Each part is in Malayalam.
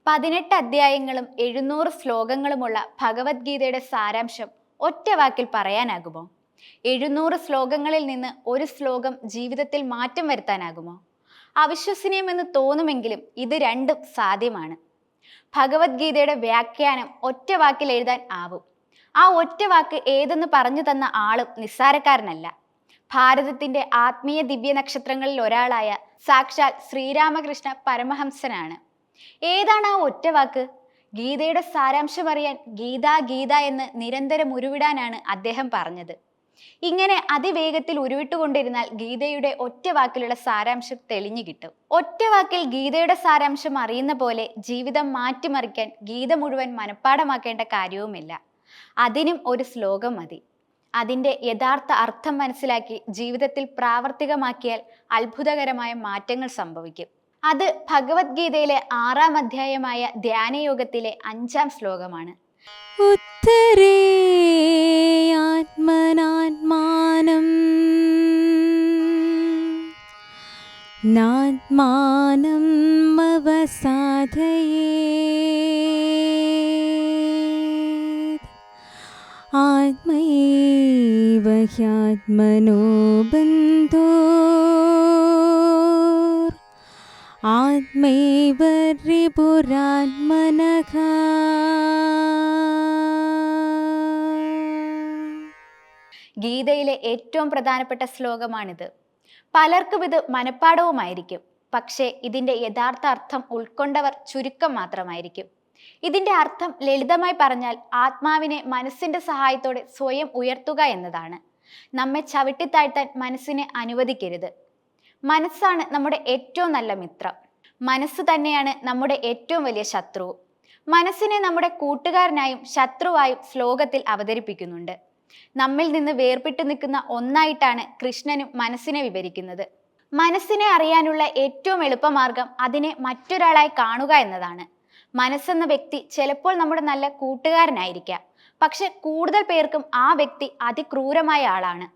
18 അധ്യായങ്ങളും 700 ശ്ലോകങ്ങളുമുള്ള ഭഗവത്ഗീതയുടെ സാരാംശം ഒറ്റ വാക്കിൽ പറയാനാകുമോ? 700 ശ്ലോകങ്ങളിൽ നിന്ന് ഒരു ശ്ലോകം ജീവിതത്തിൽ മാറ്റം വരുത്താനാകുമോ? അവിശ്വസനീയമെന്ന് തോന്നുമെങ്കിലും ഇത് രണ്ടും സാധ്യമാണ്. ഭഗവത്ഗീതയുടെ വ്യാഖ്യാനം ഒറ്റ വാക്കിൽ എഴുതാൻ ആവും. ആ ഒറ്റ വാക്ക് ഏതെന്ന് പറഞ്ഞു തന്ന ആളും നിസ്സാരക്കാരനല്ല. ഭാരതത്തിന്റെ ആത്മീയ ദിവ്യ നക്ഷത്രങ്ങളിൽ ഒരാളായ സാക്ഷാൽ ശ്രീരാമകൃഷ്ണ പരമഹംസനാണ്. ഏതാണ് ആ ഒറ്റ വാക്ക്? ഗീതയുടെ സാരാംശം അറിയാൻ ഗീത ഗീത എന്ന് നിരന്തരം ഉരുവിടാനാണ് അദ്ദേഹം പറഞ്ഞത്. ഇങ്ങനെ അതിവേഗത്തിൽ ഉരുവിട്ടുകൊണ്ടിരുന്നാൽ ഗീതയുടെ ഒറ്റ വാക്കിലുള്ള സാരാംശം തെളിഞ്ഞു കിട്ടും. ഒറ്റ വാക്കിൽ ഗീതയുടെ സാരാംശം അറിയുന്ന പോലെ ജീവിതം മാറ്റിമറിക്കാൻ ഗീത മുഴുവൻ മനഃപ്പാഠമാക്കേണ്ട കാര്യവുമില്ല. അതിനും ഒരു ശ്ലോകം മതി. അതിൻ്റെ യഥാർത്ഥ അർത്ഥം മനസ്സിലാക്കി ജീവിതത്തിൽ പ്രാവർത്തികമാക്കിയാൽ അത്ഭുതകരമായ മാറ്റങ്ങൾ സംഭവിക്കും. അത് ഭഗവത്ഗീതയിലെ 6-ാം അധ്യായമായ ധ്യാനയോഗത്തിലെ 5-ാം ശ്ലോകമാണ്. ഉത്തരേ ആത്മനാത്മാനം നാത്മാനം അവസാദയേത് ആത്മൈവ ഹ്യാത്മനോ ബന്ധോ ആത്മൈവ രിപുരാത്മനഃ. ഗീതയിലെ ഏറ്റവും പ്രധാനപ്പെട്ട ശ്ലോകമാണിത്. പലർക്കും ഇത് മനഃപ്പാഠവുമായിരിക്കും. പക്ഷേ ഇതിൻ്റെ യഥാർത്ഥ അർത്ഥം ഉൾക്കൊണ്ടവർ ചുരുക്കം മാത്രമായിരിക്കും. ഇതിൻ്റെ അർത്ഥം ലളിതമായി പറഞ്ഞാൽ ആത്മാവിനെ മനസ്സിൻ്റെ സഹായത്തോടെ സ്വയം ഉയർത്തുക എന്നതാണ്. നമ്മെ ചവിട്ടിത്താഴ്ത്താൻ മനസ്സിനെ അനുവദിക്കരുത്. മനസ്സാണ് നമ്മുടെ ഏറ്റവും നല്ല മിത്രം. മനസ്സ് തന്നെയാണ് നമ്മുടെ ഏറ്റവും വലിയ ശത്രുവും. മനസ്സിനെ നമ്മുടെ കൂട്ടുകാരനായും ശത്രുവായും ശ്ലോകത്തിൽ അവതരിപ്പിക്കുന്നുണ്ട്. നമ്മിൽ നിന്ന് വേർപെട്ടു നിൽക്കുന്ന ഒന്നായിട്ടാണ് കൃഷ്ണനും മനസ്സിനെ വിവരിക്കുന്നത്. മനസ്സിനെ അറിയാനുള്ള ഏറ്റവും എളുപ്പമാർഗം അതിനെ മറ്റൊരാളായി കാണുക എന്നതാണ്. മനസ്സെന്ന വ്യക്തി ചിലപ്പോൾ നമ്മുടെ നല്ല കൂട്ടുകാരനായിരിക്കാം. പക്ഷെ കൂടുതൽ പേർക്കും ആ വ്യക്തി അതിക്രൂരമായ ആളാണ്.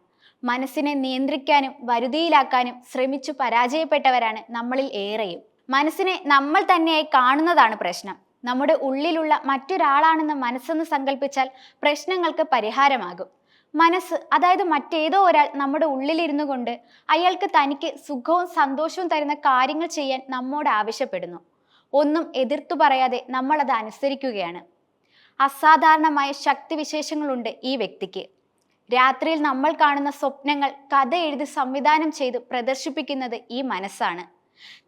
മനസ്സിനെ നിയന്ത്രിക്കാനും വരുതിയിലാക്കാനും ശ്രമിച്ചു പരാജയപ്പെട്ടവരാണ് നമ്മളിൽ ഏറെയും. മനസ്സിനെ നമ്മൾ തന്നെയായി കാണുന്നതാണ് പ്രശ്നം. നമ്മുടെ ഉള്ളിലുള്ള മറ്റൊരാളാണെന്ന് മനസ്സെന്ന് സങ്കല്പിച്ചാൽ പ്രശ്നങ്ങൾക്ക് പരിഹാരമാകും. മനസ്സ്, അതായത് മറ്റേതോ ഒരാൾ നമ്മുടെ ഉള്ളിലിരുന്നു കൊണ്ട് അയാൾക്ക് തനിക്ക് സുഖവും സന്തോഷവും തരുന്ന കാര്യങ്ങൾ ചെയ്യാൻ നമ്മോട് ആവശ്യപ്പെടുന്നു. ഒന്നും എതിർത്തു പറയാതെ നമ്മൾ അത് അനുസരിക്കുകയാണ്. അസാധാരണമായ ശക്തിവിശേഷങ്ങളുണ്ട് ഈ വ്യക്തിക്ക്. രാത്രിയിൽ നമ്മൾ കാണുന്ന സ്വപ്നങ്ങൾ കഥ എഴുതി സംവിധാനം ചെയ്ത് പ്രദർശിപ്പിക്കുന്നത് ഈ മനസ്സാണ്.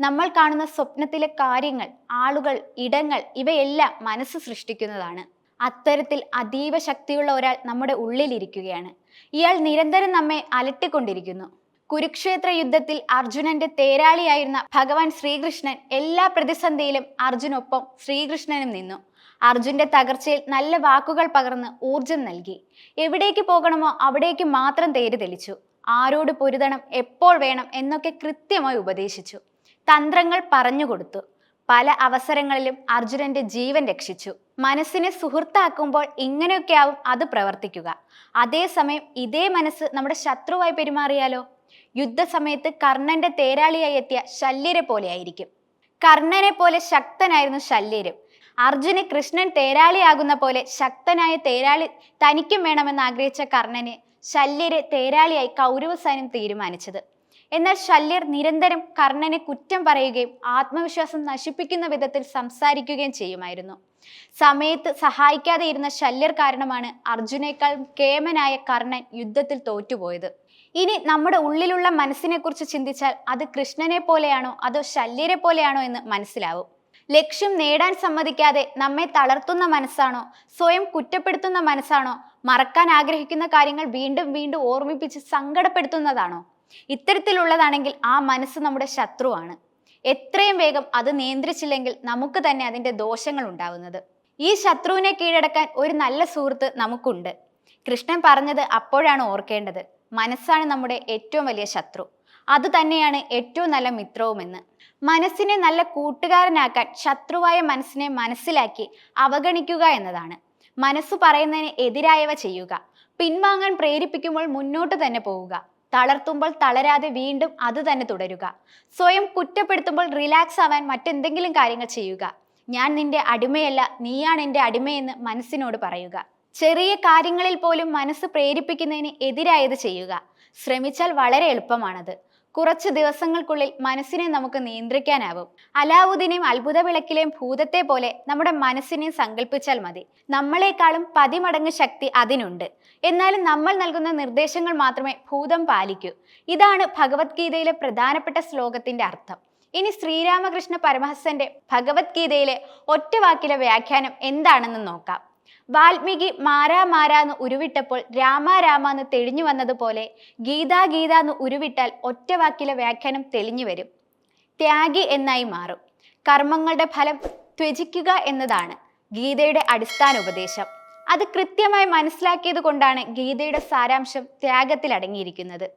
നമ്മൾ കാണുന്ന സ്വപ്നത്തിലെ കാര്യങ്ങൾ, ആളുകൾ, ഇടങ്ങൾ ഇവയെല്ലാം മനസ്സ് സൃഷ്ടിക്കുന്നതാണ്. അത്തരത്തിൽ അതീവ ശക്തിയുള്ള ഒരാൾ നമ്മുടെ ഉള്ളിലിരിക്കുകയാണ്. ഇയാൾ നിരന്തരം നമ്മെ അലട്ടിക്കൊണ്ടിരിക്കുന്നു. കുരുക്ഷേത്ര യുദ്ധത്തിൽ അർജുനന്റെ തേരാളിയായിരുന്ന ഭഗവാൻ ശ്രീകൃഷ്ണൻ എല്ലാ പ്രതിസന്ധിയിലും അർജുനൊപ്പം ശ്രീകൃഷ്ണനും നിന്നു. അർജുന്റെ തകർച്ചയിൽ നല്ല വാക്കുകൾ പകർന്ന് ഊർജം നൽകി. എവിടേക്ക് പോകണമോ അവിടേക്ക് മാത്രം തേര് തെളിച്ചു. ആരോട് പൊരുതണം, എപ്പോൾ വേണം എന്നൊക്കെ കൃത്യമായി ഉപദേശിച്ചു. തന്ത്രങ്ങൾ പറഞ്ഞുകൊടുത്തു. പല അവസരങ്ങളിലും അർജുനന്റെ ജീവൻ രക്ഷിച്ചു. മനസ്സിനെ സുഹൃത്താക്കുമ്പോൾ ഇങ്ങനെയൊക്കെയാവും അത് പ്രവർത്തിക്കുക. അതേസമയം ഇതേ മനസ്സ് നമ്മുടെ ശത്രുവായി പെരുമാറിയാലോ? യുദ്ധസമയത്ത് കർണന്റെ തേരാളിയായി എത്തിയ ശല്യരെ പോലെയായിരിക്കും. കർണനെ പോലെ ശക്തനായിരുന്നു ശല്യരും. അർജുന് കൃഷ്ണൻ തേരാളിയാകുന്ന പോലെ ശക്തനായ തേരാളി തനിക്കും വേണമെന്ന് ആഗ്രഹിച്ച കർണന് ശല്യരെ തേരാളിയായി കൗരവ സൈന്യം തീരുമാനിച്ചത്. എന്നാൽ ശല്യർ നിരന്തരം കർണനെ കുറ്റം പറയുകയും ആത്മവിശ്വാസം നശിപ്പിക്കുന്ന വിധത്തിൽ സംസാരിക്കുകയും ചെയ്യുമായിരുന്നു. സമയത്ത് സഹായിക്കാതെ ഇരുന്ന ശല്യർ കാരണമാണ് അർജുനേക്കാൾ കേമനായ കർണൻ യുദ്ധത്തിൽ തോറ്റുപോയത്. ഇനി നമ്മുടെ ഉള്ളിലുള്ള മനസ്സിനെ കുറിച്ച് ചിന്തിച്ചാൽ അത് കൃഷ്ണനെ പോലെയാണോ അതോ ശല്യരെ പോലെയാണോ എന്ന് മനസ്സിലാവും. ലക്ഷ്യം നേടാൻ സമ്മതിക്കാതെ നമ്മെ തളർത്തുന്ന മനസ്സാണോ, സ്വയം കുറ്റപ്പെടുത്തുന്ന മനസ്സാണോ, മറക്കാൻ ആഗ്രഹിക്കുന്ന കാര്യങ്ങൾ വീണ്ടും വീണ്ടും ഓർമ്മിപ്പിച്ച് സങ്കടപ്പെടുത്തുന്നതാണോ? ഇത്തരത്തിലുള്ളതാണെങ്കിൽ ആ മനസ്സ് നമ്മുടെ ശത്രുവാണ്. എത്രയും വേഗം അത് നിയന്ത്രിച്ചില്ലെങ്കിൽ നമുക്ക് തന്നെ അതിൻ്റെ ദോഷങ്ങൾ ഉണ്ടാവുന്നത്. ഈ ശത്രുവിനെ കീഴടക്കാൻ ഒരു നല്ല സുഹൃത്ത് നമുക്കുണ്ട്. കൃഷ്ണൻ പറഞ്ഞത് അപ്പോഴാണ് ഓർക്കേണ്ടത്. മനസ്സാണ് നമ്മുടെ ഏറ്റവും വലിയ ശത്രു. അത് തന്നെയാണ് ഏറ്റവും നല്ല മിത്രവുമെന്ന്. മനസ്സിനെ നല്ല കൂട്ടുകാരനാക്കാൻ ശത്രുവായ മനസ്സിനെ മനസ്സിലാക്കി അവഗണിക്കുക എന്നതാണ്. മനസ്സ് പറയുന്നതിന് എതിരായവ ചെയ്യുക. പിൻവാങ്ങാൻ പ്രേരിപ്പിക്കുമ്പോൾ മുന്നോട്ട് തന്നെ പോവുക. തളർത്തുമ്പോൾ തളരാതെ വീണ്ടും അത് തന്നെ തുടരുക. സ്വയം കുറ്റപ്പെടുത്തുമ്പോൾ റിലാക്സ് ആവാൻ മറ്റെന്തെങ്കിലും കാര്യങ്ങൾ ചെയ്യുക. ഞാൻ നിന്റെ അടിമയല്ല, നീയാണ് എൻ്റെ അടിമയെന്ന് മനസ്സിനോട് പറയുക. ചെറിയ കാര്യങ്ങളിൽ പോലും മനസ്സ് പ്രേരിപ്പിക്കുന്നതിന് എതിരായത് ചെയ്യുക. ശ്രമിച്ചാൽ വളരെ എളുപ്പമാണത്. കുറച്ച് ദിവസങ്ങൾക്കുള്ളിൽ മനസ്സിനെ നമുക്ക് നിയന്ത്രിക്കാനാവും. അലാവുദ്ദീനെയും അത്ഭുത വിളക്കിലെയും ഭൂതത്തെ പോലെ നമ്മുടെ മനസ്സിനെ സങ്കല്പിച്ചാൽ മതി. നമ്മളെക്കാളും 10 മടങ്ങ് ശക്തി അതിനുണ്ട്. എന്നാലും നമ്മൾ നൽകുന്ന നിർദ്ദേശങ്ങൾ മാത്രമേ ഭൂതം പാലിക്കൂ. ഇതാണ് ഭഗവത്ഗീതയിലെ പ്രധാനപ്പെട്ട ശ്ലോകത്തിന്റെ അർത്ഥം. ഇനി ശ്രീരാമകൃഷ്ണ പരമഹംസന്റെ ഭഗവത്ഗീതയിലെ ഒറ്റ വാക്കിലെ വ്യാഖ്യാനം എന്താണെന്ന് നോക്കാം. വാൽമീകി മാരാ മാരാന്ന് ഉരുവിട്ടപ്പോൾ രാമ രാമ എന്ന് തെളിഞ്ഞു വന്നതുപോലെ ഗീതാ ഗീത എന്ന് ഉരുവിട്ടാൽ ഒറ്റ വാക്കിലെ വ്യാഖ്യാനം തെളിഞ്ഞു വരും. ത്യാഗി എന്നായി മാറും. കർമ്മങ്ങളുടെ ഫലം ത്യജിക്കുക എന്നതാണ് ഗീതയുടെ അടിസ്ഥാന ഉപദേശം. അത് കൃത്യമായി മനസ്സിലാക്കിയത് കൊണ്ടാണ് ഗീതയുടെ സാരാംശം ത്യാഗത്തിൽ അടങ്ങിയിരിക്കുന്നത്.